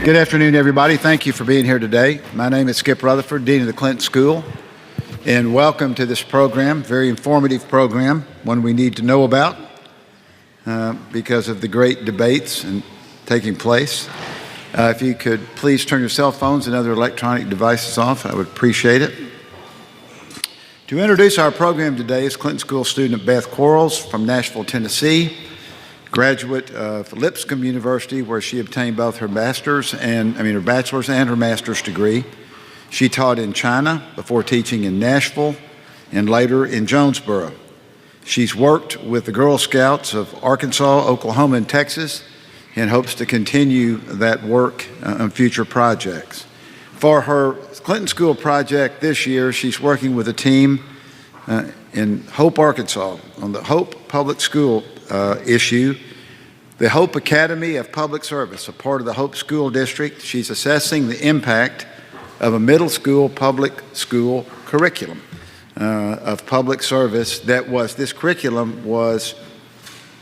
Good afternoon, everybody. Thank you for being here today. My name is Skip Rutherford, Dean of the Clinton School, and welcome to this program, very informative program, one we need to know about because of the great debates taking place. If you could please turn your cell phones and other electronic devices off, I would appreciate it. To introduce our program today is Clinton School student Beth Quarles from Nashville, Tennessee, graduate of Lipscomb University, where she obtained both her bachelor's and her master's degree. She taught in China before teaching in Nashville and later in Jonesboro. She's worked with the Girl Scouts of Arkansas, Oklahoma, and Texas, and hopes to continue that work on future projects. For her Clinton School project this year, she's working with a team in Hope, Arkansas, on the Hope Public School issue. The Hope Academy of Public Service, a part of the Hope School District. She's assessing the impact of a middle school public school curriculum of public service this curriculum was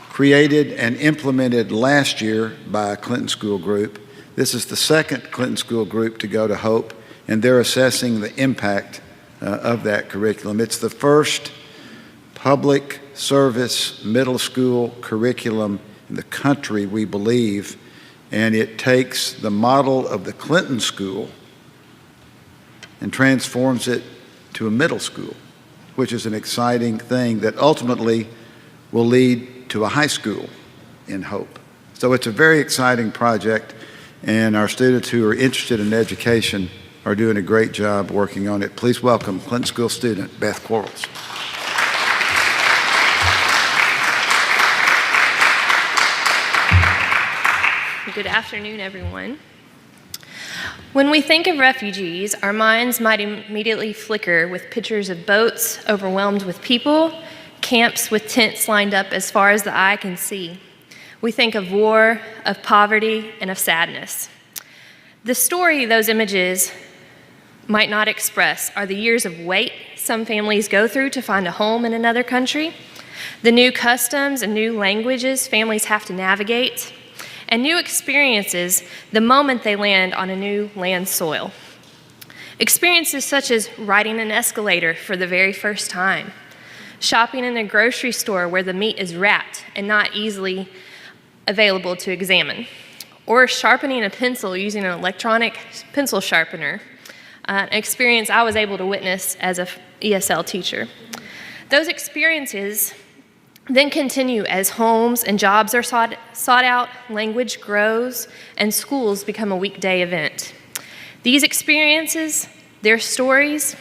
created and implemented last year by a Clinton School group. This is the second Clinton School group to go to Hope, and they're assessing the impact of that curriculum. It's the first public service middle school curriculum in the country, we believe, and it takes the model of the Clinton School and transforms it to a middle school, which is an exciting thing that ultimately will lead to a high school in Hope. So it's a very exciting project, and our students who are interested in education are doing a great job working on it. Please welcome Clinton School student Beth Quarles. Good afternoon, everyone. When we think of refugees, our minds might immediately flicker with pictures of boats overwhelmed with people, camps with tents lined up as far as the eye can see. We think of war, of poverty, and of sadness. The story those images might not express are the years of wait some families go through to find a home in another country, the new customs and new languages families have to navigate, and new experiences the moment they land on a new land soil. Experiences such as riding an escalator for the very first time, shopping in a grocery store where the meat is wrapped and not easily available to examine, or sharpening a pencil using an electronic pencil sharpener, an experience I was able to witness as an ESL teacher. Those experiences then continue as homes and jobs are sought out, language grows, and schools become a weekday event. These experiences, their stories,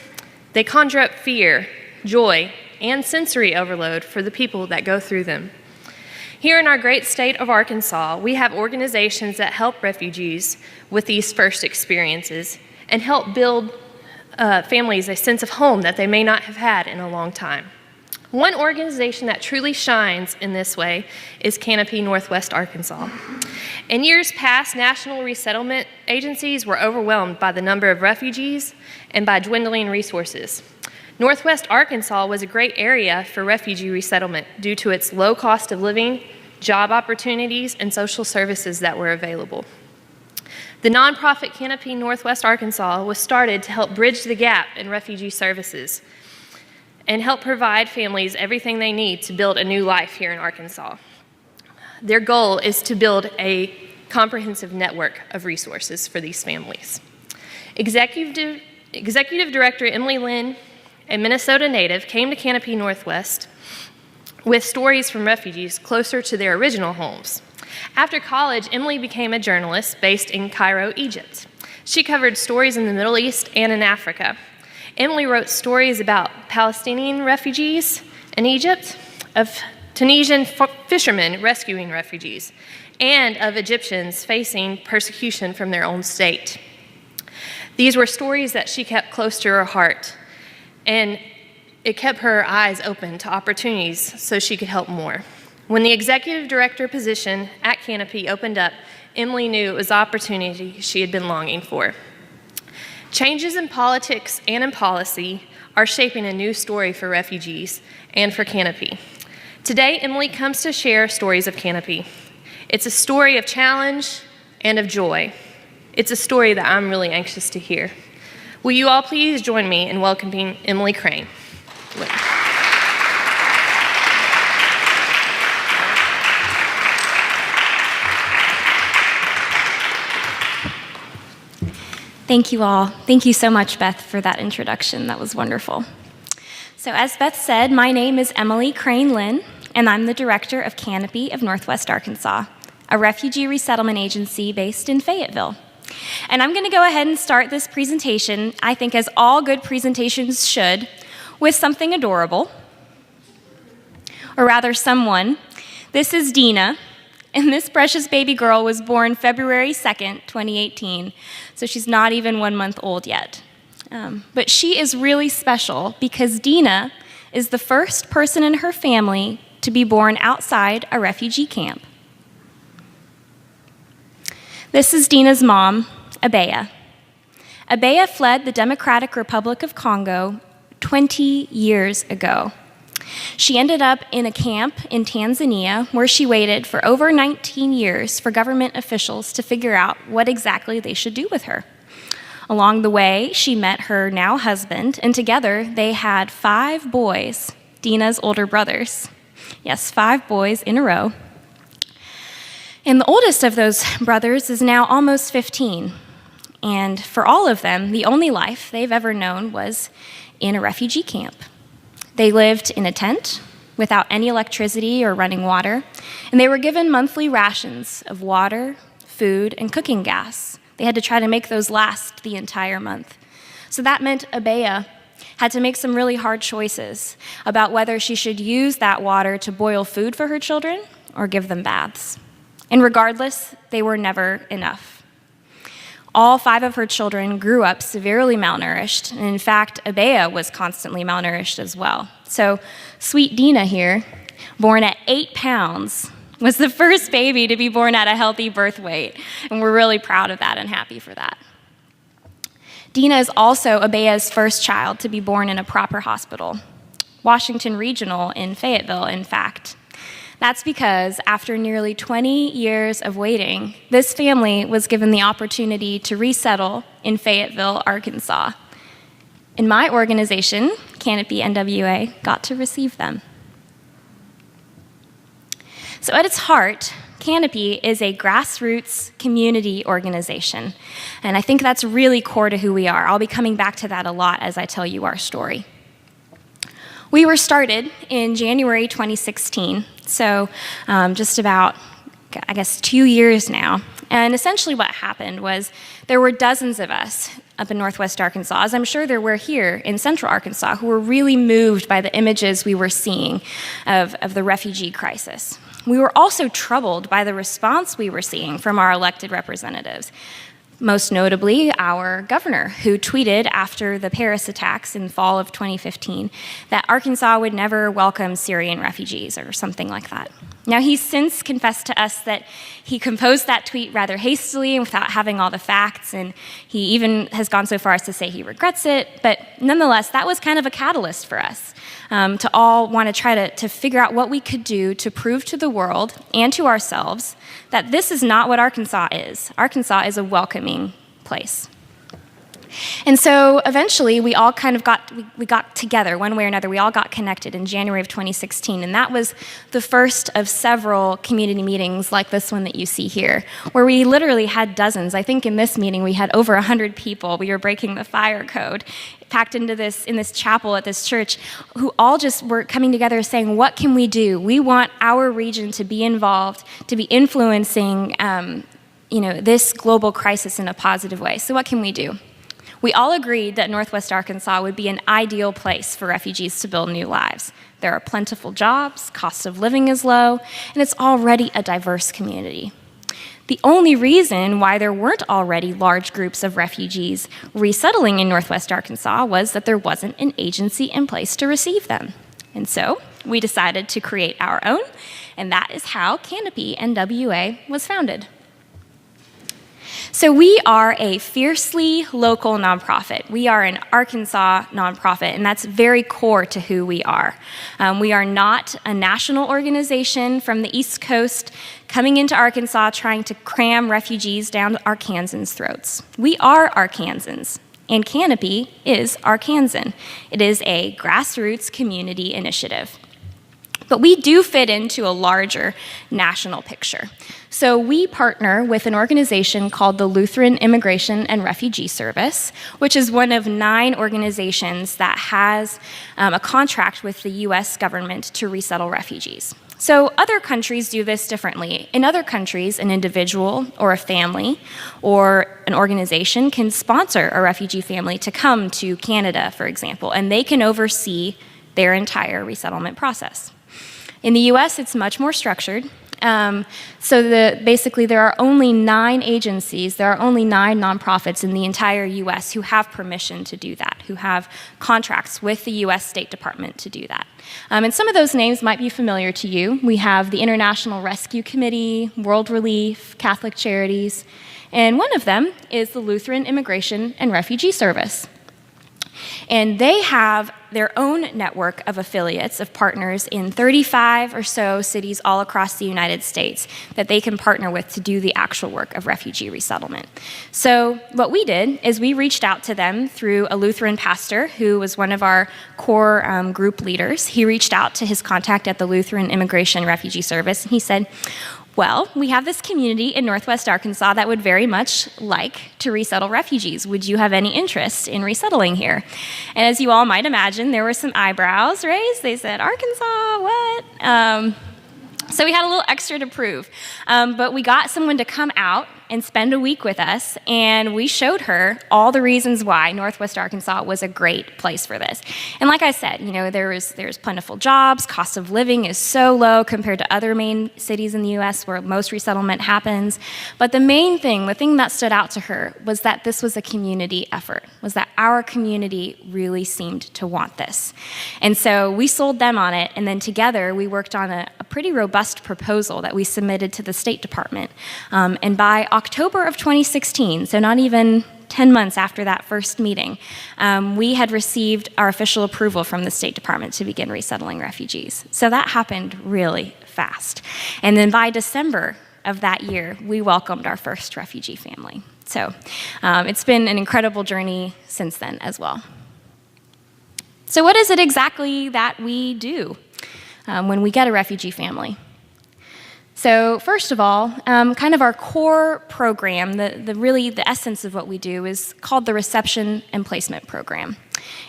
they conjure up fear, joy, and sensory overload for the people that go through them. Here in our great state of Arkansas, we have organizations that help refugees with these first experiences and help build families a sense of home that they may not have had in a long time. One organization that truly shines in this way is Canopy Northwest Arkansas. In years past, national resettlement agencies were overwhelmed by the number of refugees and by dwindling resources. Northwest Arkansas was a great area for refugee resettlement due to its low cost of living, job opportunities, and social services that were available. The nonprofit Canopy Northwest Arkansas was started to help bridge the gap in refugee services and help provide families everything they need to build a new life here in Arkansas. Their goal is to build a comprehensive network of resources for these families. Executive Director Emily Linn, a Minnesota native, came to Canopy Northwest with stories from refugees closer to their original homes. After college, Emily became a journalist based in Cairo, Egypt. She covered stories in the Middle East and in Africa. Emily wrote stories about Palestinian refugees in Egypt, of Tunisian fishermen rescuing refugees, and of Egyptians facing persecution from their own state. These were stories that she kept close to her heart, and it kept her eyes open to opportunities so she could help more. When the executive director position at Canopy opened up, Emily knew it was the opportunity she had been longing for. Changes in politics and in policy are shaping a new story for refugees and for Canopy. Today, Emily comes to share stories of Canopy. It's a story of challenge and of joy. It's a story that I'm really anxious to hear. Will you all please join me in welcoming Emily Crane? Thank you all. Thank you so much, Beth, for that introduction. That was wonderful. So as Beth said, my name is Emily Crane Linn, and I'm the director of Canopy of Northwest Arkansas, a refugee resettlement agency based in Fayetteville. And I'm going to go ahead and start this presentation, I think as all good presentations should, with something adorable, or rather someone. This is Dina, and this precious baby girl was born February 2nd, 2018, so she's not even 1 month old yet. But she is really special because Dina is the first person in her family to be born outside a refugee camp. This is Dina's mom, Abea. Abea fled the Democratic Republic of Congo 20 years ago. She ended up in a camp in Tanzania where she waited for over 19 years for government officials to figure out what exactly they should do with her. Along the way, she met her now husband, and together they had 5 boys, Dina's older brothers. Yes, 5 boys in a row. And the oldest of those brothers is now almost 15. And for all of them, the only life they've ever known was in a refugee camp. They lived in a tent without any electricity or running water, and they were given monthly rations of water, food, and cooking gas. They had to try to make those last the entire month. So that meant Abea had to make some really hard choices about whether she should use that water to boil food for her children or give them baths. And regardless, they were never enough. All 5 of her children grew up severely malnourished, and in fact, Abea was constantly malnourished as well. So sweet Dina here, born at 8 pounds, was the first baby to be born at a healthy birth weight, and we're really proud of that and happy for that. Dina is also Abea's first child to be born in a proper hospital, Washington Regional in Fayetteville, in fact. That's because after nearly 20 years of waiting, this family was given the opportunity to resettle in Fayetteville, Arkansas. And my organization, Canopy NWA, got to receive them. So at its heart, Canopy is a grassroots community organization, and I think that's really core to who we are. I'll be coming back to that a lot as I tell you our story. We were started in January 2016, so just about, 2 years now. And essentially what happened was there were dozens of us up in Northwest Arkansas, as I'm sure there were here in Central Arkansas, who were really moved by the images we were seeing of the refugee crisis. We were also troubled by the response we were seeing from our elected representatives. Most notably, our governor, who tweeted after the Paris attacks in fall of 2015 that Arkansas would never welcome Syrian refugees or something like that. Now, he's since confessed to us that he composed that tweet rather hastily and without having all the facts, and he even has gone so far as to say he regrets it, but nonetheless, that was kind of a catalyst for us to all want to try to figure out what we could do to prove to the world and to ourselves that this is not what Arkansas is. Arkansas is a welcoming place. And so eventually we all kind of got together one way or another. We all got connected in January of 2016, and that was the first of several community meetings like this one that you see here, where we literally had dozens. I think in this meeting we had over 100 people. We were breaking the fire code, packed into in this chapel at this church, who all just were coming together saying, what can we do? We want our region to be involved, to be influencing this global crisis in a positive way. So what can we do? We all agreed that Northwest Arkansas would be an ideal place for refugees to build new lives. There are plentiful jobs, cost of living is low, and it's already a diverse community. The only reason why there weren't already large groups of refugees resettling in Northwest Arkansas was that there wasn't an agency in place to receive them. And so we decided to create our own, and that is how Canopy NWA was founded. So we are a fiercely local nonprofit. We are an Arkansas nonprofit, and that's very core to who we are. We are not a national organization from the East Coast coming into Arkansas trying to cram refugees down Arkansans' throats. We are Arkansans, and Canopy is Arkansan. It is a grassroots community initiative. But we do fit into a larger national picture. So we partner with an organization called the Lutheran Immigration and Refugee Service, which is one of 9 organizations that has a contract with the US government to resettle refugees. So other countries do this differently. In other countries, an individual or a family or an organization can sponsor a refugee family to come to Canada, for example, and they can oversee their entire resettlement process. In the US, it's much more structured. Basically, there are only 9 agencies, there are only 9 nonprofits in the entire US who have permission to do that, who have contracts with the US State Department to do that. And some of those names might be familiar to you. We have the International Rescue Committee, World Relief, Catholic Charities, and one of them is the Lutheran Immigration and Refugee Service. And they have their own network of affiliates, of partners in 35 or so cities all across the United States that they can partner with to do the actual work of refugee resettlement. So what we did is we reached out to them through a Lutheran pastor who was one of our core group leaders. He reached out to his contact at the Lutheran Immigration Refugee Service, and he said, well, we have this community in Northwest Arkansas that would very much like to resettle refugees. Would you have any interest in resettling here? And as you all might imagine, there were some eyebrows raised. They said, Arkansas, what? So we had a little extra to prove. But we got someone to come out and spend a week with us, and we showed her all the reasons why Northwest Arkansas was a great place for this. And like I said, there's plentiful jobs, cost of living is so low compared to other main cities in the US where most resettlement happens. But the main thing, the thing that stood out to her was that this was a community effort, was that our community really seemed to want this. And so we sold them on it, and then together we worked on a pretty robust proposal that we submitted to the State Department. And by October of 2016, so not even 10 months after that first meeting, we had received our official approval from the State Department to begin resettling refugees. So that happened really fast. And then by December of that year, we welcomed our first refugee family. So it's been an incredible journey since then as well. So what is it exactly that we do when we get a refugee family? So first of all, kind of our core program, the essence of what we do is called the Reception and Placement Program.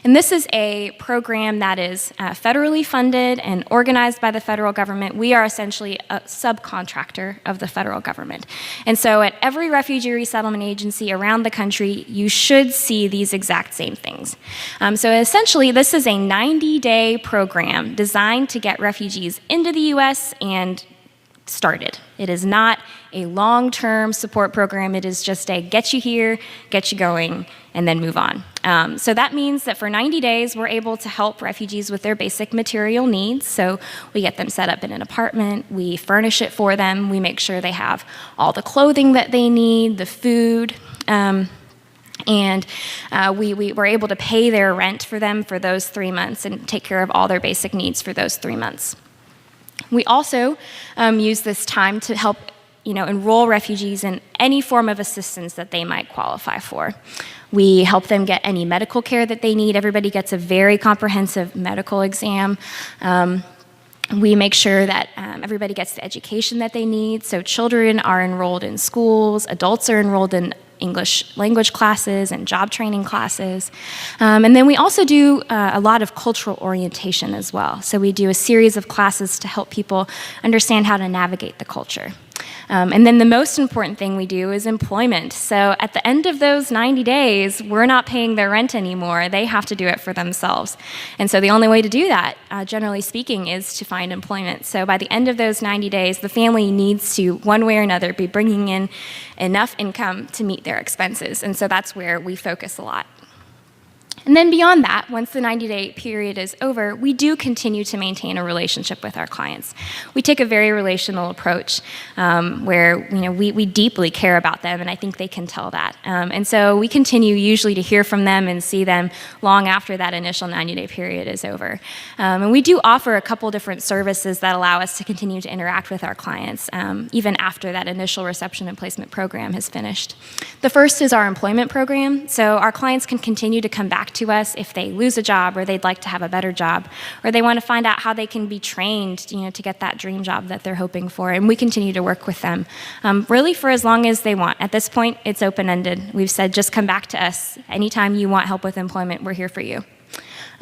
And this is a program that is federally funded and organized by the federal government. We are essentially a subcontractor of the federal government. And so at every refugee resettlement agency around the country, you should see these exact same things. So essentially, this is a 90-day program designed to get refugees into the US and started. It is not a long-term support program. It is just a get you here, get you going, and then move on. So that means that for 90 days, we're able to help refugees with their basic material needs. So we get them set up in an apartment, we furnish it for them, we make sure they have all the clothing that they need, the food, and we were able to pay their rent for them for those 3 months and take care of all their basic needs for those 3 months. We also use this time to help enroll refugees in any form of assistance that they might qualify for. We help them get any medical care that they need. Everybody gets a very comprehensive medical exam. We make sure that everybody gets the education that they need. So children are enrolled in schools, adults are enrolled in English language classes and job training classes. And then we also do a lot of cultural orientation as well. So we do a series of classes to help people understand how to navigate the culture. And then the most important thing we do is employment. So at the end of those 90 days, we're not paying their rent anymore. They have to do it for themselves. And so the only way to do that, generally speaking, is to find employment. So by the end of those 90 days, the family needs to, one way or another, be bringing in enough income to meet their expenses. And so that's where we focus a lot. And then beyond that, once the 90-day period is over, we do continue to maintain a relationship with our clients. We take a very relational approach where we deeply care about them, and I think they can tell that. And so we continue usually to hear from them and see them long after that initial 90-day period is over. And we do offer a couple different services that allow us to continue to interact with our clients, even after that initial reception and placement program has finished. The first is our employment program. So our clients can continue to come back to us if they lose a job or they'd like to have a better job, or they want to find out how they can be trained to get that dream job that they're hoping for. And we continue to work with them really for as long as they want. At this point, it's open-ended. We've said, just come back to us. Anytime you want help with employment, we're here for you.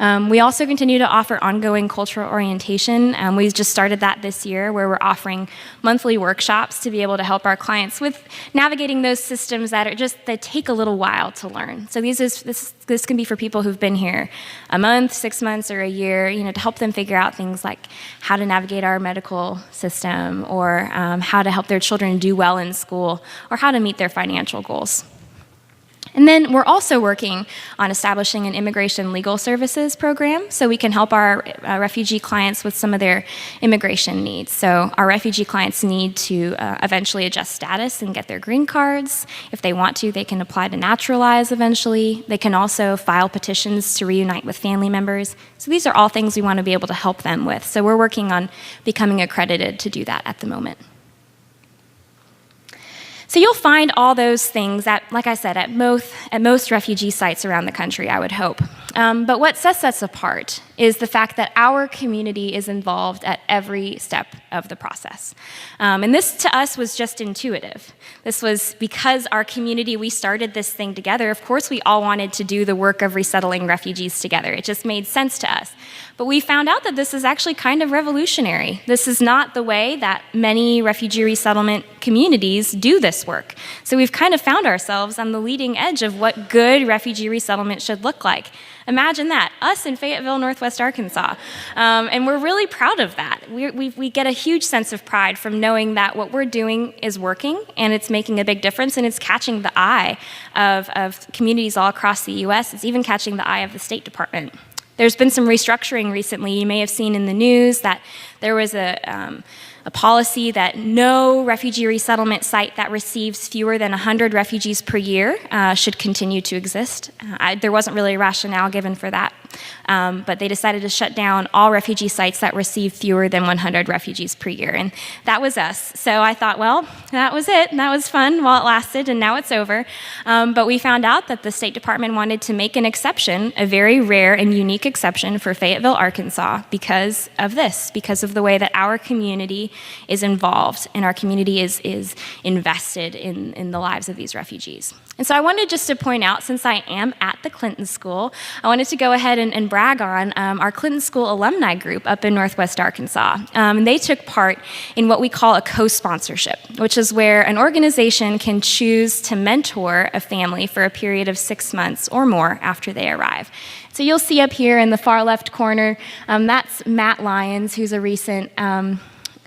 We also continue to offer ongoing cultural orientation. We just started that this year, where we're offering monthly workshops to be able to help our clients with navigating those systems that take a little while to learn. So this can be for people who've been here a month, 6 months, or a year, to help them figure out things like how to navigate our medical system, or how to help their children do well in school, or how to meet their financial goals. And then we're also working on establishing an immigration legal services program so we can help our refugee clients with some of their immigration needs. So our refugee clients need to eventually adjust status and get their green cards. If they want to, they can apply to naturalize eventually. They can also file petitions to reunite with family members. So these are all things we want to be able to help them with. So we're working on becoming accredited to do that at the moment. So you'll find all those things like I said, at most refugee sites around the country, I would hope. But what sets us apart is the fact that our community is involved at every step of the process. And this, to us, was just intuitive. This was because our community, we started this thing together. Of course, we all wanted to do the work of resettling refugees together. It just made sense to us. But we found out that this is actually kind of revolutionary. This is not the way that many refugee resettlement communities do this work. So we've kind of found ourselves on the leading edge of what good refugee resettlement should look like. Imagine that, us in Fayetteville, Northwest Arkansas. And we're really proud of that. We get a huge sense of pride from knowing that what we're doing is working, and it's making a big difference, and it's catching the eye of communities all across the U.S. It's even catching the eye of the State Department. There's been some restructuring recently. You may have seen in the news that there was a policy that no refugee resettlement site that receives fewer than 100 refugees per year should continue to exist. There wasn't really a rationale given for that, but they decided to shut down all refugee sites that receive fewer than 100 refugees per year, and that was us. So I thought, well, that was it, and that was fun while it lasted, and now it's over. But we found out that the State Department wanted to make an exception, a very rare and unique exception for Fayetteville, Arkansas, because of this, because of the way that our community is involved and our community is invested in the lives of these refugees. And so I wanted just to point out, since I am at the Clinton School, I wanted to go ahead and brag on our Clinton School alumni group up in Northwest Arkansas. They took part in what we call a co-sponsorship, which is where an organization can choose to mentor a family for a period of 6 months or more after they arrive. So you'll see up here in the far left corner, that's Matt Lyons, who's a recent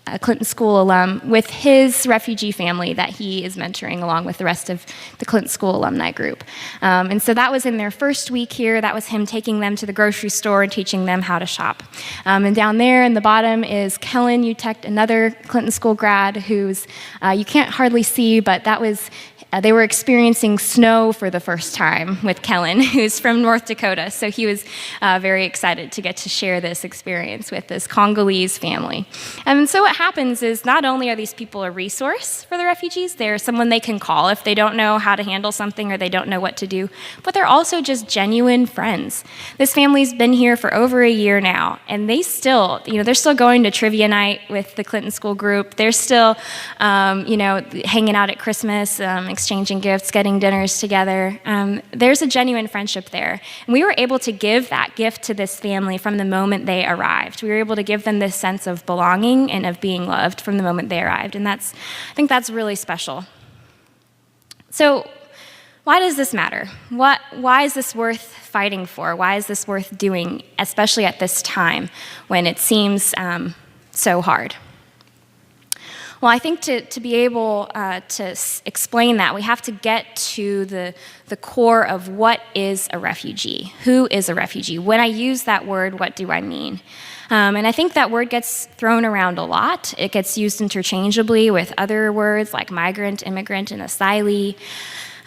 a Clinton School alum, with his refugee family that he is mentoring along with the rest of the Clinton School alumni group. And so that was in their first week here. That was him taking them to the grocery store and teaching them how to shop. And down there in the bottom is Kellen Utech, another Clinton School grad who's, you can't hardly see, but that was they were experiencing snow for the first time with Kellen, who's from North Dakota. So he was very excited to get to share this experience with this Congolese family. And so what happens is not only are these people a resource for the refugees, they're someone they can call if they don't know how to handle something or they don't know what to do, but they're also just genuine friends. This family's been here for over a year now, and they still, they're still going to trivia night with the Clinton School group. They're still, hanging out at Christmas, exchanging gifts, getting dinners together. There's a genuine friendship there. And we were able to give that gift to this family from the moment they arrived. We were able to give them this sense of belonging and of being loved from the moment they arrived. And I think that's really special. So why does this matter? Why is this worth fighting for? Why is this worth doing, especially at this time when it seems so hard? Well, I think to be able to explain that, we have to get to the core of what is a refugee. Who is a refugee? When I use that word, what do I mean? And I think that word gets thrown around a lot. It gets used interchangeably with other words like migrant, immigrant, and asylee.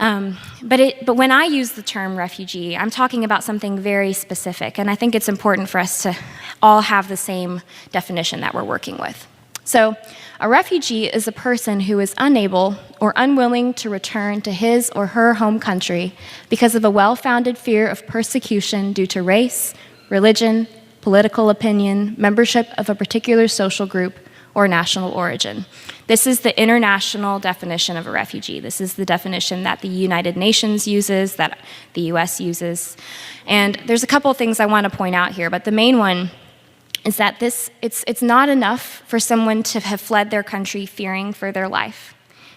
But when I use the term refugee, I'm talking about something very specific, and I think it's important for us to all have the same definition that we're working with. So, a refugee is a person who is unable or unwilling to return to his or her home country because of a well-founded fear of persecution due to race, religion, political opinion, membership of a particular social group, or national origin. This is the international definition of a refugee. This is the definition that the United Nations uses, that the US uses. And there's a couple of things I want to point out here, but the main one is that it's not enough for someone to have fled their country fearing for their life.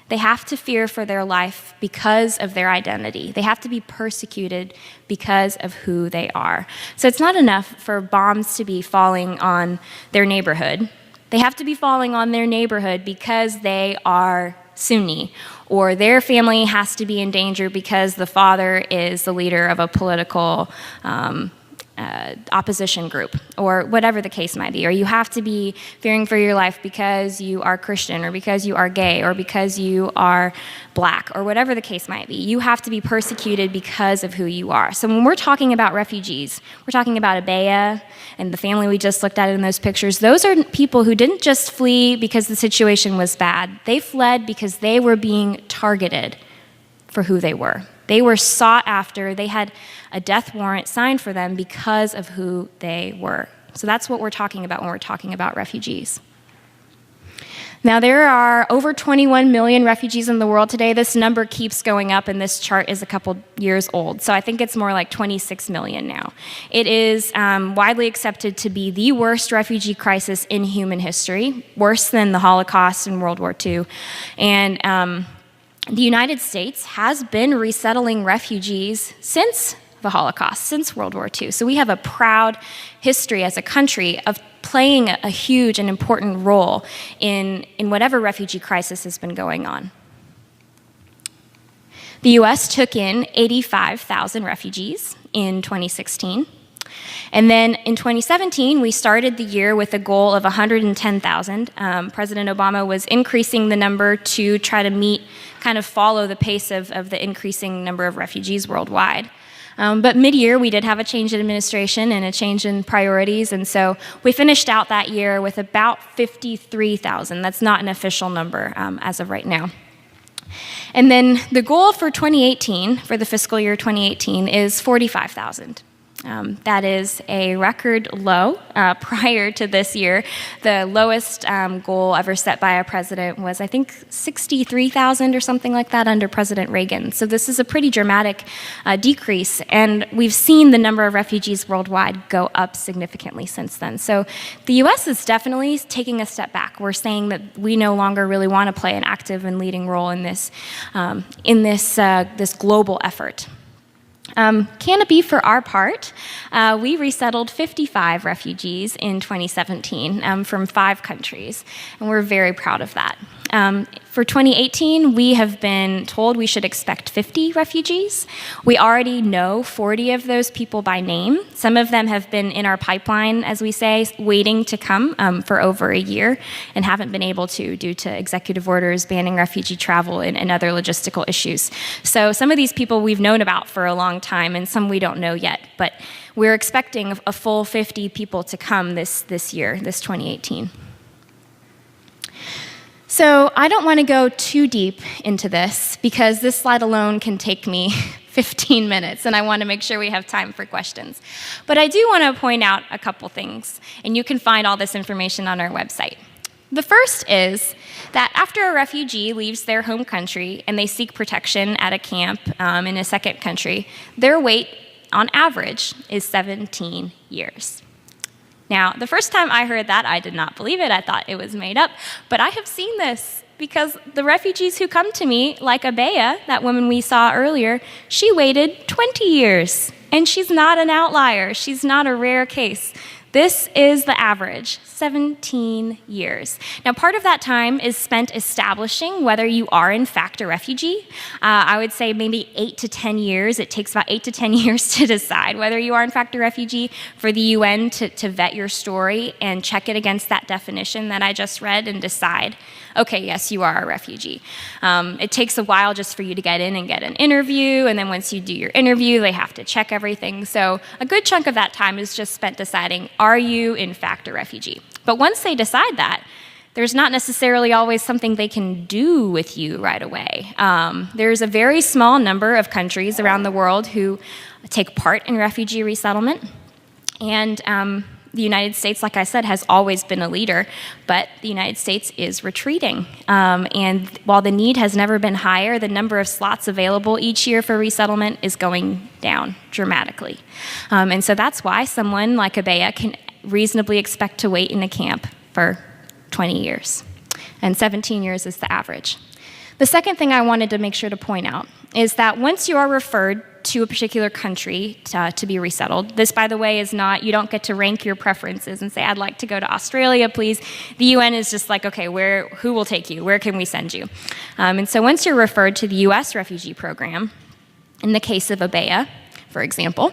They have to fear for their life because of their identity. They have to be persecuted because of who they are. So it's not enough for bombs to be falling on their neighborhood. They have to be falling on their neighborhood because they are Sunni, or their family has to be in danger because the father is the leader of a political opposition group, or whatever the case might be. Or you have to be fearing for your life because you are Christian, or because you are gay, or because you are black, or whatever the case might be. You have to be persecuted because of who you are. So when we're talking about refugees, we're talking about Abaya and the family we just looked at in those pictures. Those are people who didn't just flee because the situation was bad. They fled because they were being targeted for who they were. They were sought after. They had a death warrant signed for them because of who they were. So that's what we're talking about when we're talking about refugees. Now, there are over 21 million refugees in the world today. This number keeps going up, and this chart is a couple years old. So I think it's more like 26 million now. It is widely accepted to be the worst refugee crisis in human history, worse than the Holocaust and World War II. And the United States has been resettling refugees since the Holocaust, since World War II. So we have a proud history as a country of playing a huge and important role in whatever refugee crisis has been going on. The US took in 85,000 refugees in 2016. And then in 2017, we started the year with a goal of 110,000. President Obama was increasing the number to try to kind of follow the pace of the increasing number of refugees worldwide. But mid-year, we did have a change in administration and a change in priorities, and so we finished out that year with about 53,000. That's not an official number as of right now. And then the goal for 2018, for the fiscal year 2018, is 45,000. That is a record low. Prior to this year, the lowest goal ever set by a president was, I think, 63,000 or something like that under President Reagan. So this is a pretty dramatic decrease, and we've seen the number of refugees worldwide go up significantly since then. So the U.S. is definitely taking a step back. We're saying that we no longer really want to play an active and leading role in this global effort. Canopy, for our part, we resettled 55 refugees in 2017 from 5 countries, and we're very proud of that. For 2018, we have been told we should expect 50 refugees. We already know 40 of those people by name. Some of them have been in our pipeline, as we say, waiting to come for over a year and haven't been able to due to executive orders banning refugee travel and other logistical issues. So some of these people we've known about for a long time, and some we don't know yet, but we're expecting a full 50 people to come this year, this 2018. So I don't want to go too deep into this because this slide alone can take me 15 minutes, and I want to make sure we have time for questions. But I do want to point out a couple things, and you can find all this information on our website. The first is that after a refugee leaves their home country and they seek protection at a camp in a second country, their wait, on average, is 17 years. Now, the first time I heard that, I did not believe it. I thought it was made up. But I have seen this because the refugees who come to me, like Abaya, that woman we saw earlier, she waited 20 years. And she's not an outlier. She's not a rare case. This is the average, 17 years. Now, part of that time is spent establishing whether you are in fact a refugee. I would say maybe 8 to 10 years. It takes about 8 to 10 years to decide whether you are in fact a refugee, for the UN to vet your story and check it against that definition that I just read and decide, okay, yes, you are a refugee. It takes a while just for you to get in and get an interview, and then once you do your interview, they have to check everything. So a good chunk of that time is just spent deciding, are you in fact a refugee? But once they decide that, there's not necessarily always something they can do with you right away. There's a very small number of countries around the world who take part in refugee resettlement, and the United States, like I said, has always been a leader, but the United States is retreating. And while the need has never been higher, the number of slots available each year for resettlement is going down dramatically. And so that's why someone like Abea can reasonably expect to wait in a camp for 20 years. And 17 years is the average. The second thing I wanted to make sure to point out is that once you are referred to a particular country to be resettled. This, by the way, is not, you don't get to rank your preferences and say, I'd like to go to Australia, please. The UN is just like, okay, who will take you? Where can we send you? And so once you're referred to the US refugee program, in the case of Abea, for example,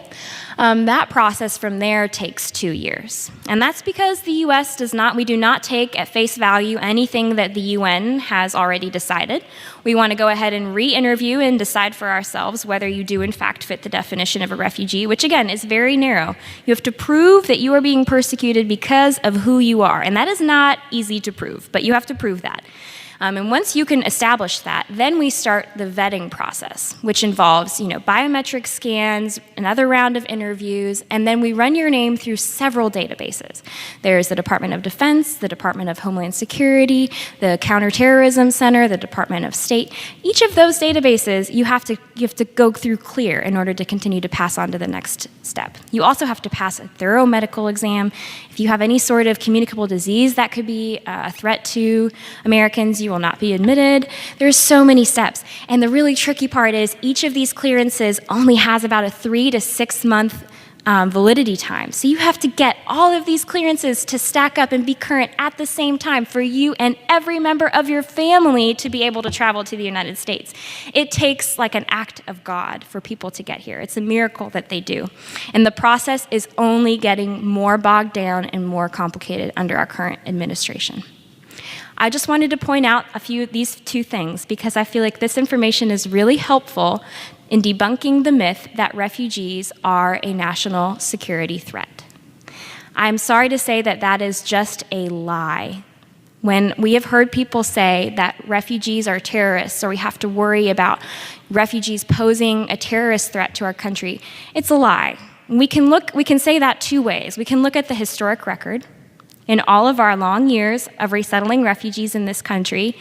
that process from there takes 2 years. And that's because the US we do not take at face value anything that the UN has already decided. We want to go ahead and re-interview and decide for ourselves whether you do in fact fit the definition of a refugee, which again is very narrow. You have to prove that you are being persecuted because of who you are. And that is not easy to prove, but you have to prove that. And once you can establish that, then we start the vetting process, which involves, biometric scans, another round of interviews, and then we run your name through several databases. There's the Department of Defense, the Department of Homeland Security, the Counterterrorism Center, the Department of State. Each of those databases, you have to go through clear in order to continue to pass on to the next step. You also have to pass a thorough medical exam. If you have any sort of communicable disease that could be a threat to Americans, you will not be admitted. There's so many steps. And the really tricky part is each of these clearances only has about a 3 to 6 month validity time. So you have to get all of these clearances to stack up and be current at the same time for you and every member of your family to be able to travel to the United States. It takes like an act of God for people to get here. It's a miracle that they do. And the process is only getting more bogged down and more complicated under our current administration. I just wanted to point out these two things because I feel like this information is really helpful in debunking the myth that refugees are a national security threat. I'm sorry to say that that is just a lie. When we have heard people say that refugees are terrorists or we have to worry about refugees posing a terrorist threat to our country, it's a lie. We can say that two ways. We can look at the historic record. In all of our long years of resettling refugees in this country,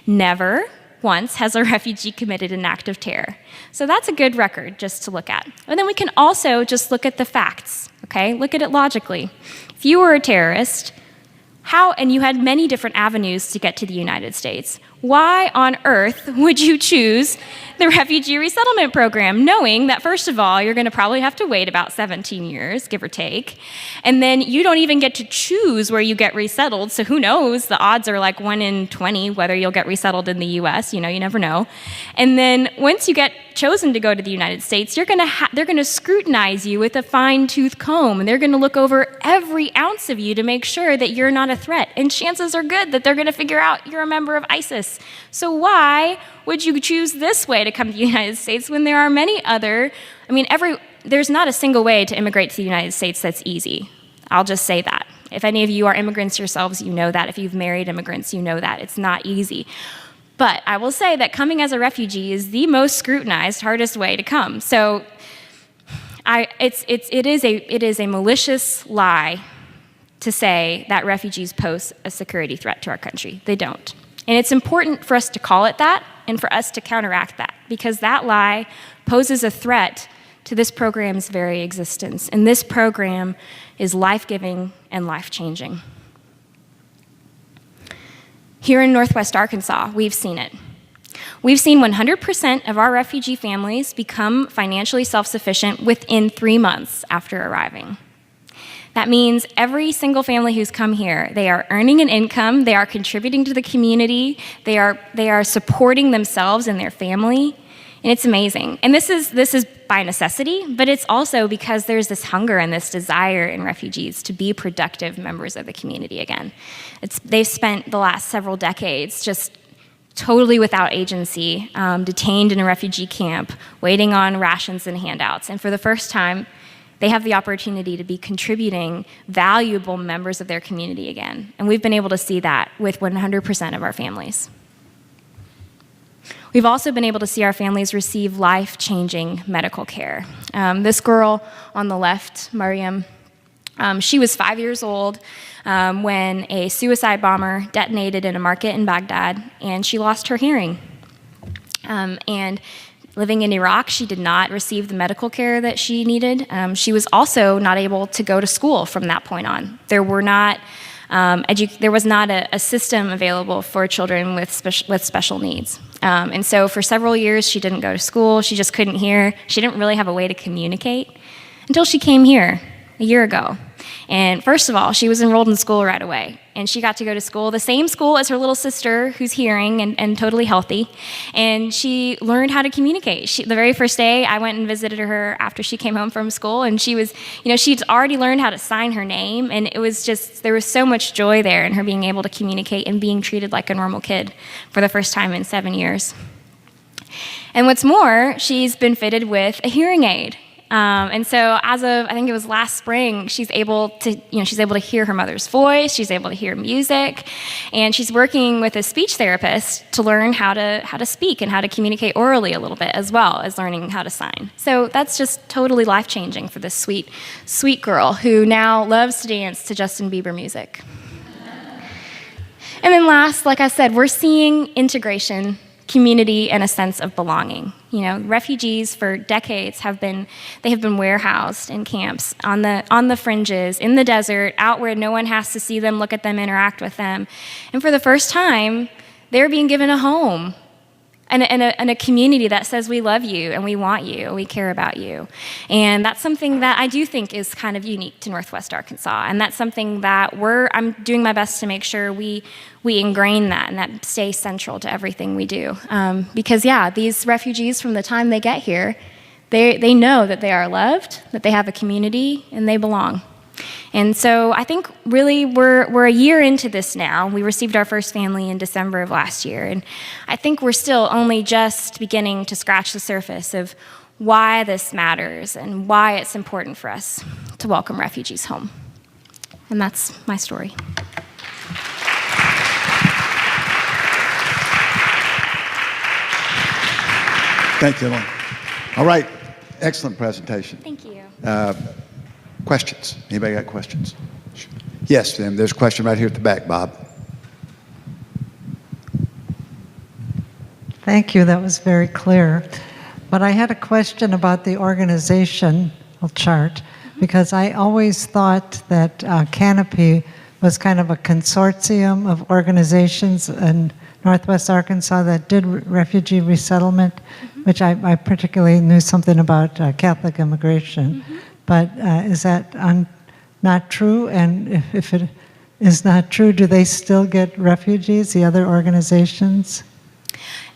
never once has a refugee committed an act of terror. So that's a good record just to look at. And then we can also just look at the facts, okay? Look at it logically. If you were a terrorist, and you had many different avenues to get to the United States, why on earth would you choose the refugee resettlement program, knowing that, first of all, you're going to probably have to wait about 17 years, give or take, and then you don't even get to choose where you get resettled, so who knows? The odds are like 1 in 20 whether you'll get resettled in the U.S., you never know. And then once you get chosen to go to the United States, they're going to scrutinize you with a fine-tooth comb, and they're going to look over every ounce of you to make sure that you're not a threat, and chances are good that they're going to figure out you're a member of ISIS. So why would you choose this way to come to the United States when there are many other, there's not a single way to immigrate to the United States that's easy. I'll just say that. If any of you are immigrants yourselves, you know that. If you've married immigrants, you know that. It's not easy. But I will say that coming as a refugee is the most scrutinized, hardest way to come. So it is a malicious lie to say that refugees pose a security threat to our country. They don't. And it's important for us to call it that and for us to counteract that, because that lie poses a threat to this program's very existence. And this program is life-giving and life-changing. Here in Northwest Arkansas, we've seen it. We've seen 100% of our refugee families become financially self-sufficient within 3 months after arriving. That means every single family who's come here, they are earning an income, they are contributing to the community, they are supporting themselves and their family, and it's amazing. And this is by necessity, but it's also because there's this hunger and this desire in refugees to be productive members of the community again. They've spent the last several decades just totally without agency, detained in a refugee camp, waiting on rations and handouts. And for the first time, they have the opportunity to be contributing valuable members of their community again. And we've been able to see that with 100% of our families. We've also been able to see our families receive life-changing medical care. This girl on the left, Mariam, she was 5 years old when a suicide bomber detonated in a market in Baghdad, and she lost her hearing. And living in Iraq, she did not receive the medical care that she needed. She was also not able to go to school from that point on. There was not a system available for children with special needs. And so for several years, she didn't go to school. She just couldn't hear. She didn't really have a way to communicate until she came here a year ago. And first of all, she was enrolled in school right away. And she got to go to school, the same school as her little sister, who's hearing and totally healthy. And she learned how to communicate. The very first day, I went and visited her after she came home from school. And she was, she'd already learned how to sign her name. And it was just, there was so much joy there in her being able to communicate and being treated like a normal kid for the first time in 7 years. And what's more, she's been fitted with a hearing aid. And so as of, I think it was last spring, she's able to hear her mother's voice, she's able to hear music, and she's working with a speech therapist to learn how to speak and how to communicate orally a little bit, as well as learning how to sign. So that's just totally life-changing for this sweet, sweet girl who now loves to dance to Justin Bieber music. And then last, like I said, we're seeing integration, community, and a sense of belonging. Refugees for decades have been warehoused in camps on the fringes, in the desert, out where no one has to see them, look at them, interact with them. And for the first time, they're being given a home and a community that says we love you and we want you and we care about you. And that's something that I do think is kind of unique to Northwest Arkansas. And that's something that I'm doing my best to make sure we ingrain that and that stays central to everything we do. Because these refugees, from the time they get here, they know that they are loved, that they have a community, and they belong. And so I think really we're a year into this now. We received our first family in December of last year, and I think we're still only just beginning to scratch the surface of why this matters and why it's important for us to welcome refugees home. And that's my story. Thank you, Linn. All right, excellent presentation. Thank you. Questions? Anybody got questions? Yes, ma'am. There's a question right here at the back, Bob. Thank you. That was very clear. But I had a question about the organizational chart, because I always thought that Canopy was kind of a consortium of organizations in Northwest Arkansas that did refugee resettlement, which I particularly knew something about Catholic immigration. But is that not true? And if it is not true, do they still get refugees, the other organizations?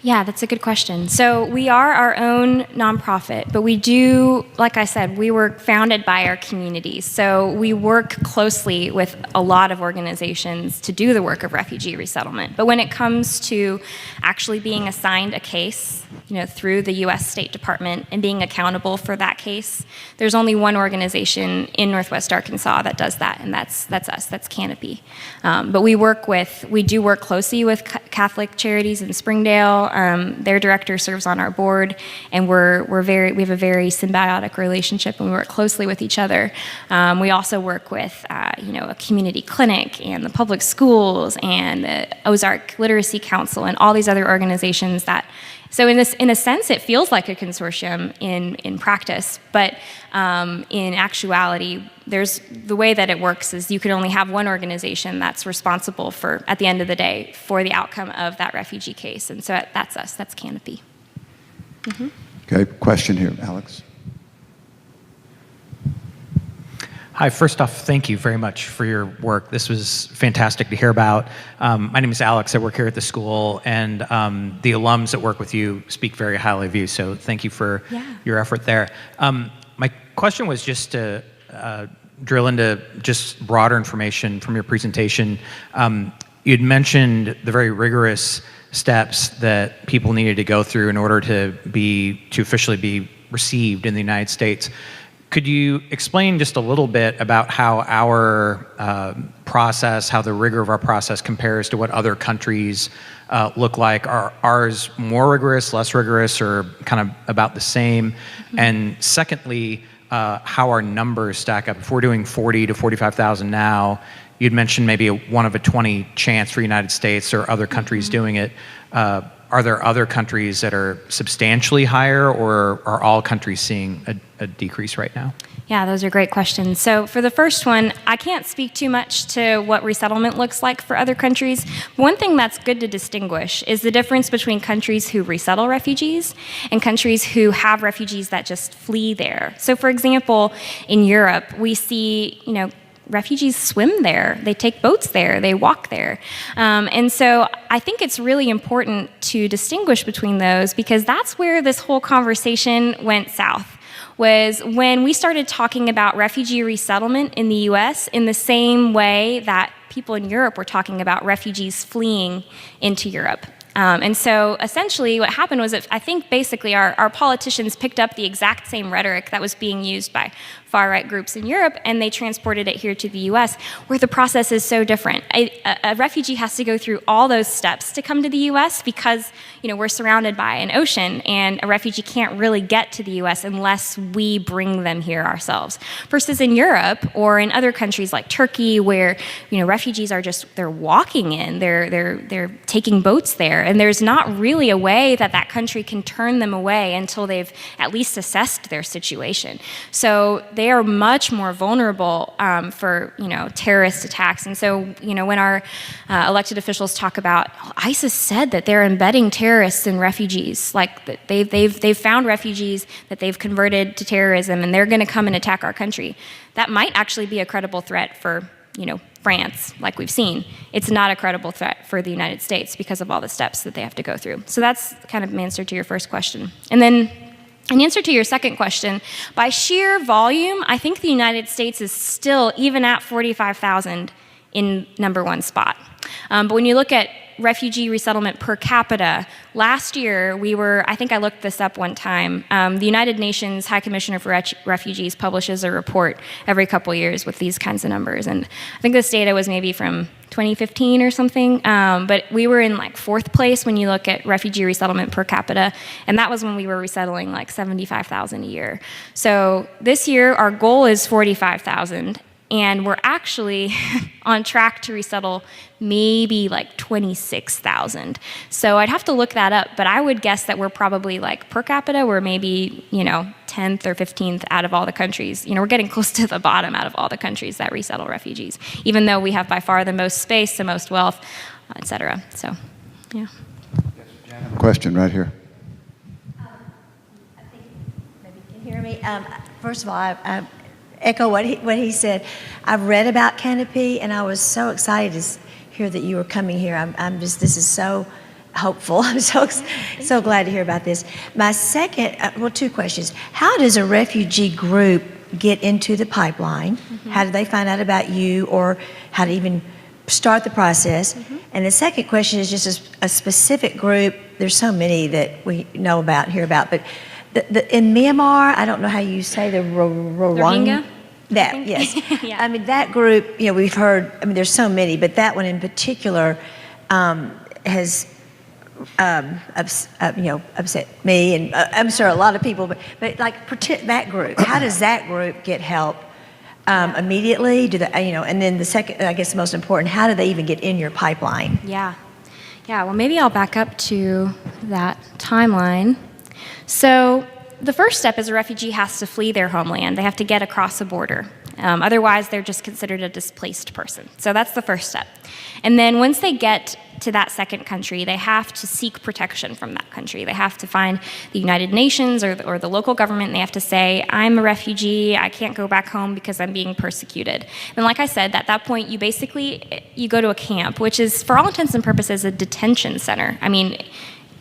Yeah, that's a good question. So we are our own nonprofit, but we do, like I said, we were founded by our community. So we work closely with a lot of organizations to do the work of refugee resettlement. But when it comes to actually being assigned a case, through the U.S. State Department and being accountable for that case, there's only one organization in Northwest Arkansas that does that, and that's us, that's Canopy. But we do work closely with Catholic Charities in Springdale. Their director serves on our board, and we have a very symbiotic relationship, and we work closely with each other. We also work with a community clinic and the public schools and the Ozark Literacy Council and all these other organizations that. So in a sense, it feels like a consortium in practice, but in actuality, the way that it works is you can only have one organization that's responsible for, at the end of the day, for the outcome of that refugee case. And so that's us, that's Canopy. Mm-hmm. Okay, question here, Alex. Hi, first off, thank you very much for your work. This was fantastic to hear about. My name is Alex. I work here at the school, and the alums that work with you speak very highly of you, so thank you for your effort there. My question was just to drill into just broader information from your presentation. You'd mentioned the very rigorous steps that people needed to go through in order to officially be received in the United States. Could you explain just a little bit about how our process, how the rigor of our process compares to what other countries look like? Are ours more rigorous, less rigorous, or kind of about the same? Mm-hmm. And secondly, how our numbers stack up. If we're doing 40 to 45,000 now, you'd mentioned maybe a 1 of a 20 chance for the United States or other countries doing it. Are there other countries that are substantially higher, or are all countries seeing a decrease right now? Yeah, those are great questions. So for the first one, I can't speak too much to what resettlement looks like for other countries. One thing that's good to distinguish is the difference between countries who resettle refugees and countries who have refugees that just flee there. So for example, in Europe, we see, refugees swim there, they take boats there, they walk there. And so I think it's really important to distinguish between those, because that's where this whole conversation went south, was when we started talking about refugee resettlement in the US in the same way that people in Europe were talking about refugees fleeing into Europe. And so essentially what happened was that I think basically our politicians picked up the exact same rhetoric that was being used by far-right groups in Europe, and they transported it here to the US, where the process is so different. A refugee has to go through all those steps to come to the US because we're surrounded by an ocean, and a refugee can't really get to the US unless we bring them here ourselves. Versus in Europe or in other countries like Turkey, where refugees are they're walking in, they're taking boats there, and there's not really a way that country can turn them away until they've at least assessed their situation. So they are much more vulnerable for terrorist attacks. And so when our elected officials talk about ISIS said that they're embedding terrorists in refugees, like they've found refugees that they've converted to terrorism, and they're going to come and attack our country. That might actually be a credible threat for France, like we've seen. It's not a credible threat for the United States because of all the steps that they have to go through. So that's kind of an answer to your first question. And then in answer to your second question, by sheer volume, I think the United States is still, even at 45,000, in #1 spot. But when you look at refugee resettlement per capita, last year we were, I think I looked this up one time, the United Nations High Commissioner for Refugees publishes a report every couple years with these kinds of numbers, and I think this data was maybe from 2015 or something, but we were in 4th place when you look at refugee resettlement per capita, and that was when we were resettling 75,000 a year. So this year our goal is 45,000, and we're actually on track to resettle maybe 26,000. So I'd have to look that up, but I would guess that we're probably per capita, we're maybe 10th or 15th out of all the countries. We're getting close to the bottom out of all the countries that resettle refugees, even though we have by far the most space, the most wealth, et cetera. So, yeah. Question right here. I think maybe you can hear me. First of all, I echo what he said. I've read about Canopy, and I was so excited to hear that you were coming here. This is so hopeful. I'm so glad to hear about this. My second, 2 questions. How does a refugee group get into the pipeline? Mm-hmm. How do they find out about you, or how to even start the process? Mm-hmm. And the second question is just a specific group. There's so many that we know about, hear about, but in Myanmar, I don't know how you say the Rohingya? That, yes. Yeah. I mean, that group, we've heard, there's so many, but that one in particular has, upset me, and I'm sure a lot of people, but that group, how does that group get help immediately? Do they, and then the second, I guess the most important, how do they even get in your pipeline? Yeah. Well, maybe I'll back up to that timeline. So the first step is a refugee has to flee their homeland. They have to get across a border. Otherwise, they're just considered a displaced person. So that's the first step. And then once they get to that second country, they have to seek protection from that country. They have to find the United Nations or the local government, and they have to say, I'm a refugee, I can't go back home because I'm being persecuted. And like I said, at that point, you go to a camp, which is, for all intents and purposes, a detention center. I mean,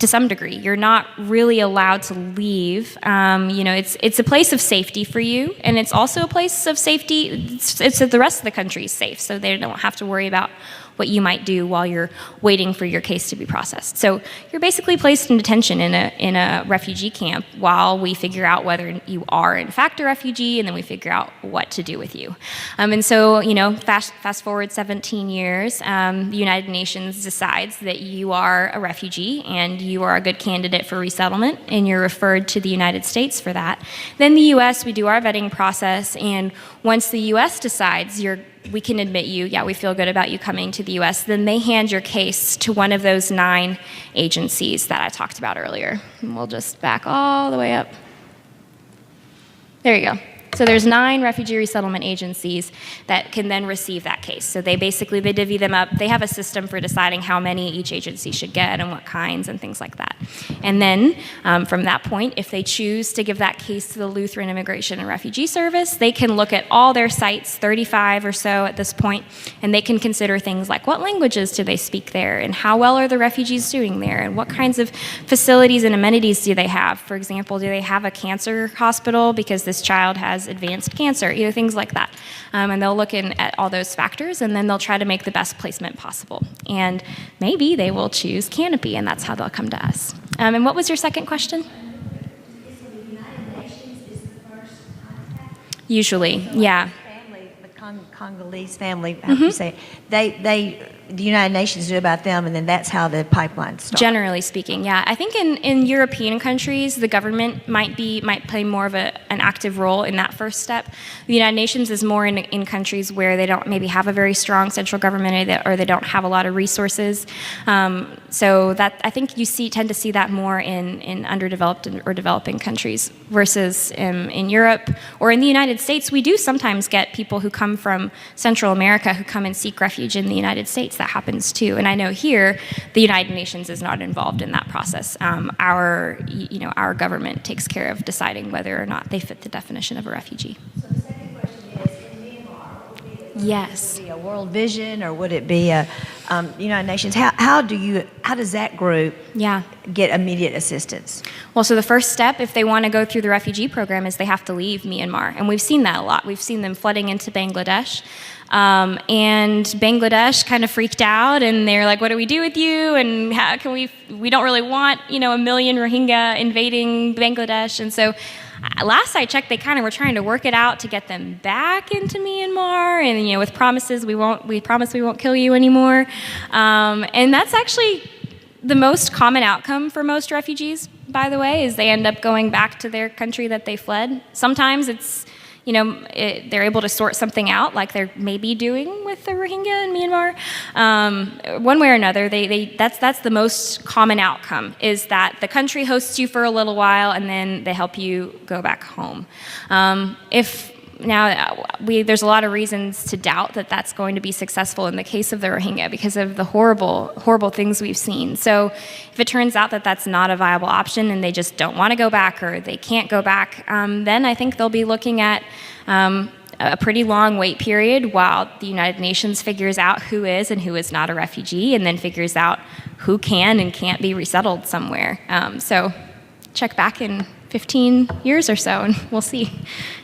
to some degree, you're not really allowed to leave. It's a place of safety for you, and it's also a place of safety. It's the rest of the country is safe, so they don't have to worry about what you might do while you're waiting for your case to be processed. So you're basically placed in detention in a refugee camp while we figure out whether you are in fact a refugee, and then we figure out what to do with you. And so, fast forward 17 years, the United Nations decides that you are a refugee and you are a good candidate for resettlement, and you're referred to the United States for that. Then the U.S., we do our vetting process, and once the U.S. decides we can admit you, we feel good about you coming to the U.S., then they hand your case to one of those 9 agencies that I talked about earlier. And we'll just back all the way up. There you go. So there's 9 refugee resettlement agencies that can then receive that case. So they divvy them up. They have a system for deciding how many each agency should get and what kinds and things like that. And then from that point, if they choose to give that case to the Lutheran Immigration and Refugee Service, they can look at all their sites, 35 or so at this point, and they can consider things like what languages do they speak there, and how well are the refugees doing there, and what kinds of facilities and amenities do they have. For example, do they have a cancer hospital because this child has advanced cancer, things like that. And they'll look at all those factors, and then they'll try to make the best placement possible. And maybe they will choose Canopy, and that's how they'll come to us. And what was your second question? Usually, yeah. Congolese family, how do you say it? The United Nations do about them, and then that's how the pipeline starts. Generally speaking, yeah. I think in European countries, the government might play more of an active role in that first step. The United Nations is more in countries where they don't maybe have a very strong central government, or they don't have a lot of resources. So that I think you tend to see that more in underdeveloped or developing countries versus in Europe or in the United States. We do sometimes get people who come from Central America who come and seek refuge in the United States. That happens too. And I know here, the United Nations is not involved in that process. Our government takes care of deciding whether or not they fit the definition of a refugee. So the second question is, in Myanmar, would Yes. it be a World Vision, or would it be a United Nations? How does that group get immediate assistance? Well, so the first step, if they want to go through the refugee program, is they have to leave Myanmar. And we've seen that a lot. We've seen them flooding into Bangladesh. And Bangladesh kind of freaked out, and they're like, what do we do with you? And how can we don't really want, a million Rohingya invading Bangladesh. And so last I checked, they kind of were trying to work it out to get them back into Myanmar, and, with promises, we promise we won't kill you anymore. And that's actually the most common outcome for most refugees, by the way, is they end up going back to their country that they fled. Sometimes it's, they're able to sort something out, like they're maybe doing with the Rohingya in Myanmar. One way or another, that's the most common outcome, is that the country hosts you for a little while, and then they help you go back home. There's a lot of reasons to doubt that that's going to be successful in the case of the Rohingya because of the horrible, horrible things we've seen. So if it turns out that that's not a viable option and they just don't want to go back, or they can't go back, then I think they'll be looking at a pretty long wait period while the United Nations figures out who is and who is not a refugee, and then figures out who can and can't be resettled somewhere. So check back in 15 years or so, and we'll see.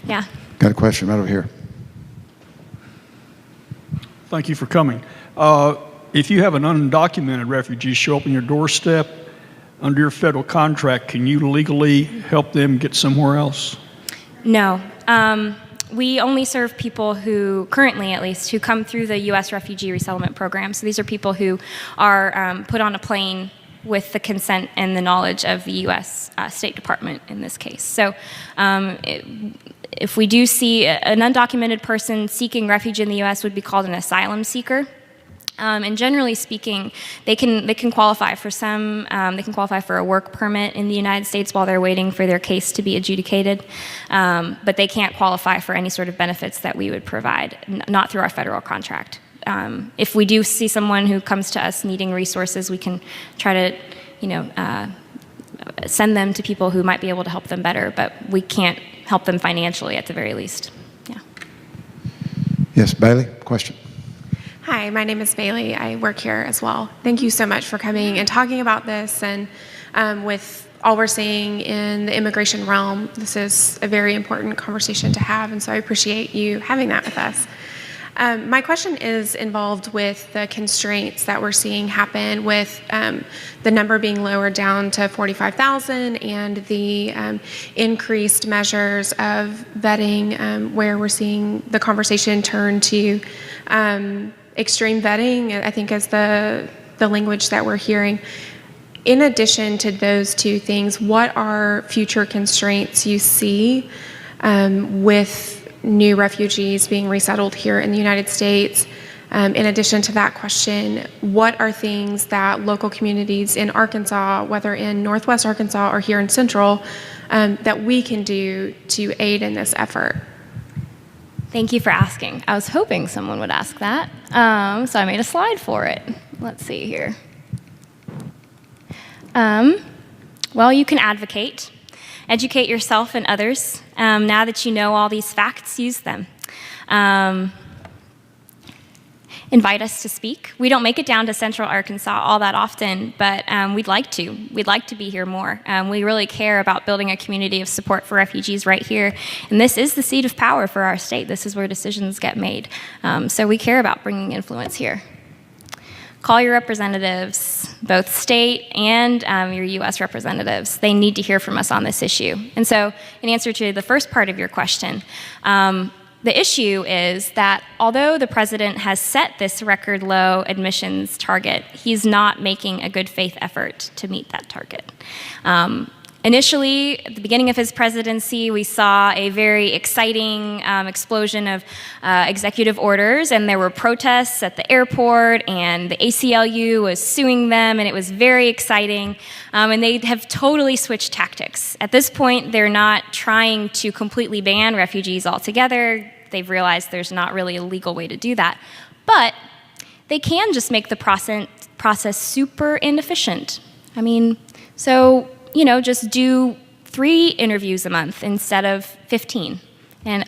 Yeah. Got a question right over here. Thank you for coming. If you have an undocumented refugee show up on your doorstep under your federal contract, can you legally help them get somewhere else? No. We only serve people who, currently at least, who come through the U.S. Refugee Resettlement Program. So these are people who are put on a plane with the consent and the knowledge of the U.S. State Department in this case. So if we do see an undocumented person seeking refuge in the U.S., would be called an asylum seeker. And generally speaking, they can qualify for they can qualify for a work permit in the United States while they're waiting for their case to be adjudicated. But they can't qualify for any sort of benefits that we would provide, not through our federal contract. if we do see someone who comes to us needing resources, we can try to, send them to people who might be able to help them better, but we can't help them financially at the very least. Yeah. Yes, Bailey, question. Hi, my name is Bailey. I work here as well. Thank you so much for coming and talking about this. And with all we're seeing in the immigration realm, this is a very important conversation to have. And so I appreciate you having that with us. My question is involved with the constraints that we're seeing happen with the number being lowered down to 45,000 and the increased measures of vetting where we're seeing the conversation turn to extreme vetting, I think is the language that we're hearing. In addition to those two things, what are future constraints you see with new refugees being resettled here in the United States? In addition to that question, what are things that local communities in Arkansas, whether in Northwest Arkansas or here in Central, that we can do to aid in this effort? Thank you for asking. I was hoping someone would ask that, so I made a slide for it. Let's see here. Well, you can advocate. Educate yourself and others. Now that you know all these facts, use them. Invite us to speak. We don't make it down to Central Arkansas all that often, but we'd like to. We'd like to be here more. We really care about building a community of support for refugees right here, and this is the seat of power for our state. This is where decisions get made. So we care about bringing influence here. Call your representatives, both state and your U.S. representatives. They need to hear from us on this issue. And so, in answer to the first part of your question, the issue is that although the president has set this record low admissions target, he's not making a good faith effort to meet that target. Initially, at the beginning of his presidency, we saw a very exciting explosion of executive orders, and there were protests at the airport, and the ACLU was suing them, and it was very exciting. And they have totally switched tactics. At this point, they're not trying to completely ban refugees altogether. They've realized there's not really a legal way to do that. But they can just make the process super inefficient. I mean, just do 3 interviews a month instead of 15. And,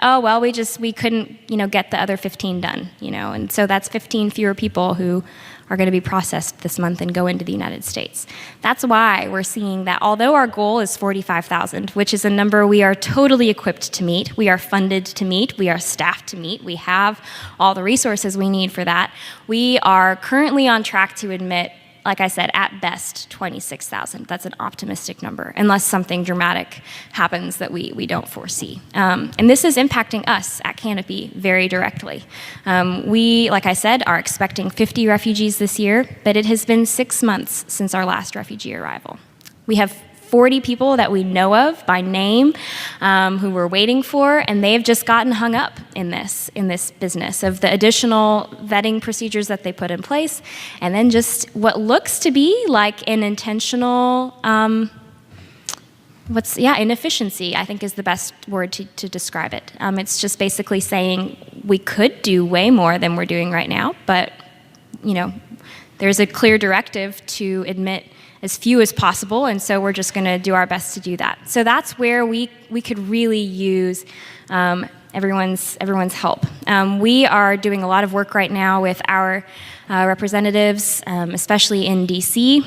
we couldn't, get the other 15 done, And so that's 15 fewer people who are going to be processed this month and go into the United States. That's why we're seeing that although our goal is 45,000, which is a number we are totally equipped to meet, we are funded to meet, we are staffed to meet, we have all the resources we need for that, we are currently on track to admit, like I said, at best, 26,000. That's an optimistic number, unless something dramatic happens that we don't foresee. And this is impacting us at Canopy very directly. We, like I said, are expecting 50 refugees this year, but it has been 6 months since our last refugee arrival. We have 40 people that we know of by name who we're waiting for, and they've just gotten hung up in this business of the additional vetting procedures that they put in place, and then just what looks to be like an intentional inefficiency, I think is the best word to describe it. It's just basically saying we could do way more than we're doing right now, but there's a clear directive to admit as few as possible, and so we're just going to do our best to do that. So that's where we could really use everyone's help. We are doing a lot of work right now with our representatives, especially in D.C.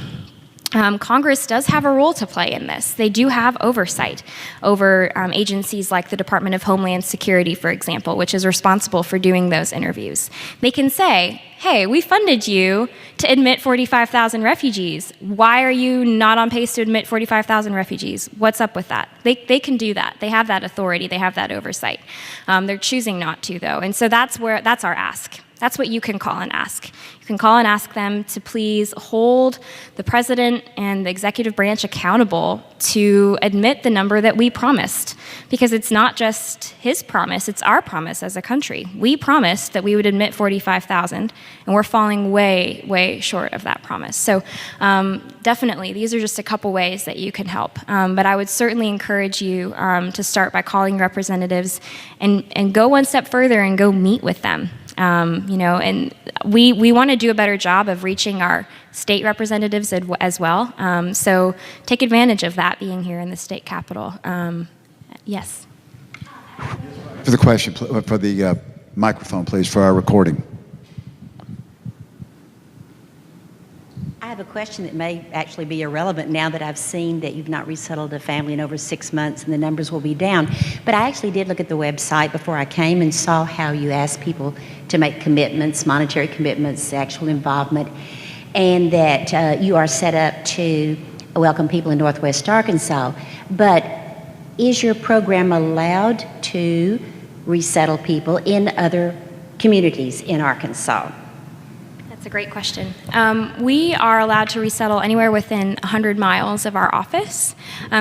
Congress does have a role to play in this. They do have oversight over agencies like the Department of Homeland Security, for example, which is responsible for doing those interviews. They can say, hey, we funded you to admit 45,000 refugees. Why are you not on pace to admit 45,000 refugees? What's up with that? They can do that. They have that authority. They have that oversight. They're choosing not to, though. And so that's our ask. That's what you can call and ask. You can call and ask them to please hold the president and the executive branch accountable to admit the number that we promised. Because it's not just his promise, it's our promise as a country. We promised that we would admit 45,000, and we're falling way, way short of that promise. So definitely, these are just a couple ways that you can help. But I would certainly encourage you to start by calling representatives and go one step further and go meet with them. And we want to do a better job of reaching our state representatives as well. So take advantage of that being here in the state capitol. Yes. For the question, for the microphone, please, for our recording. I have a question that may actually be irrelevant now that I've seen that you've not resettled a family in over 6 months and the numbers will be down. But I actually did look at the website before I came and saw how you ask people to make commitments, monetary commitments, actual involvement, and that you are set up to welcome people in Northwest Arkansas. But is your program allowed to resettle people in other communities in Arkansas? That's a great question. We are allowed to resettle anywhere within 100 miles of our office,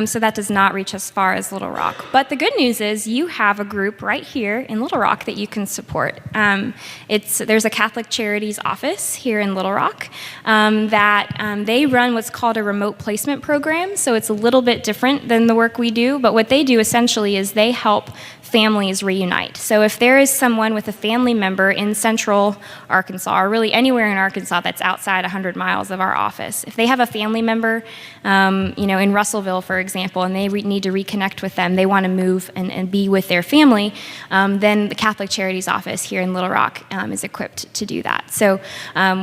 so that does not reach as far as Little Rock. But the good news is you have a group right here in Little Rock that you can support. There's a Catholic Charities office here in Little Rock that they run what's called a remote placement program, so it's a little bit different than the work we do, but what they do essentially is they help families reunite. So if there is someone with a family member in central Arkansas, or really anywhere in Arkansas that's outside 100 miles of our office, if they have a family member, in Russellville, for example, and they need to reconnect with them, they want to move and be with their family, then the Catholic Charities office here in Little Rock is equipped to do that. So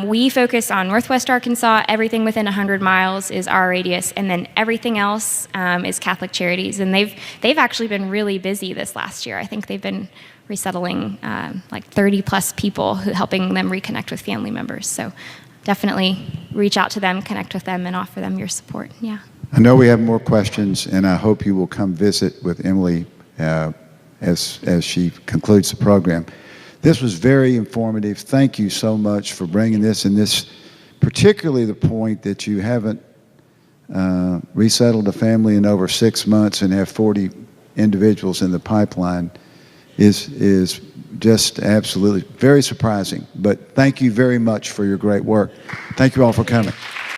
we focus on Northwest Arkansas. Everything within 100 miles is our radius, and then everything else is Catholic Charities. And they've actually been really busy this last year. I think they've been resettling like 30 plus people, helping them reconnect with family members. So definitely reach out to them, connect with them, and offer them your support. Yeah. I know we have more questions, and I hope you will come visit with Emily as she concludes the program. This was very informative. Thank you so much for bringing this, and this, particularly the point that you haven't resettled a family in over 6 months and have 40 individuals in the pipeline is just absolutely very surprising. But thank you very much for your great work. Thank you all for coming.